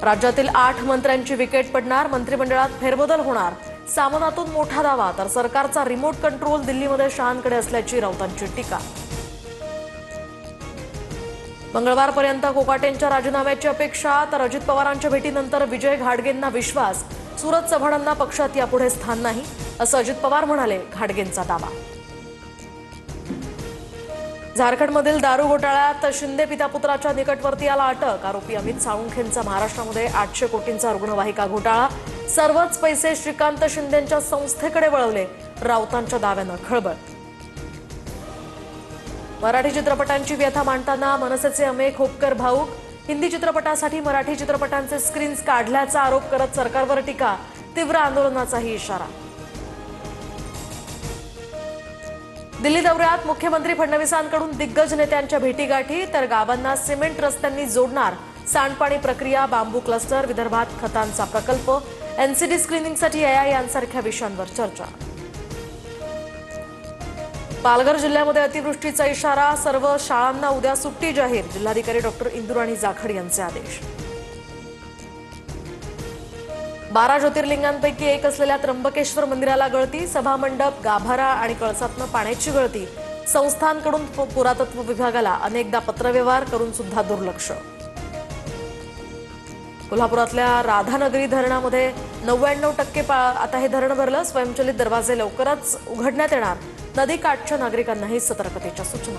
राज्यातील 8 मंत्र्यांची विकेट पडणार, मंत्रिमंडळात फेरबदल होणार। सामनातून मोठा दावा, तर सरकारचा रिमोट कंट्रोल दिल्लीमध्ये शहांकडे असल्याची राऊतांची टीका। मंगळवारपर्यंत कोकाटेंच्या राजीनाम्याची अपेक्षा, तर अजित पवारांच्या भेटीनंतर विजय घाडगेंना विश्वास। सुरत चव्हाणांना पक्षात यापुढे स्थान नाही, असं अजित पवार म्हणाले। घाडगेंचा दावा। झारखंडमधील दारू घोटाळ्यात शिंदे पितापुत्राच्या निकटवर्तीयाला अटक। आरोपी अमित साळुंखेंचा महाराष्ट्रामध्ये 800 कोटींचा रुग्णवाहिका घोटाळा। सर्वच पैसे श्रीकांत शिंदेंच्या संस्थेकडे वळवले, राऊतांच्या दाव्यानं खळबळ। मराठी चित्रपटांची व्यथा मांडताना मनसेचे अमेय खोपकर भाऊक। हिंदी चित्रपटासाठी मराठी चित्रपटांचे स्क्रीन्स काढल्याचा आरोप करत सरकारवर टीका। तीव्र आंदोलनाचाही इशारा। दिल्ली दौऱ्यात मुख्यमंत्री फडणवीसांकडून दिग्गज नेत्यांच्या भेटीगाठी, तर गावांना सिमेंट रस्त्यांनी जोडणार। सांडपाणी प्रक्रिया, बांबू क्लस्टर, विदर्भात खतांचा प्रकल्प, एनसीडी स्क्रीनिंगसाठी AI यांसारख्या विषयांवर चर्चा। पालघर जिल्ह्यामध्ये अतिवृष्टीचा इशारा, सर्व शाळांना उद्या सुट्टी जाहीर। जिल्हाधिकारी डॉक्टर इंदुराणी जाखड यांचे आदेश। 12 ज्योतिर्लिंगांपैकी एक असलेल्या त्र्यंबकेश्वर मंदिराला गळती, सभामंडप, गाभारा आणि कळसातनं पाण्याची गळती। संस्थांकडून पुरातत्व विभागाला अनेकदा पत्रव्यवहार करून सुद्धा दुर्लक्ष। कोल्हापुरातल्या राधानगरी धरणामध्ये 99% आता हे धरण भरलं। स्वयंचलित दरवाजे लवकरच उघडण्यात येणार। नदीकाठच्या नागरिकांनाही सतर्कतेच्या सूचना।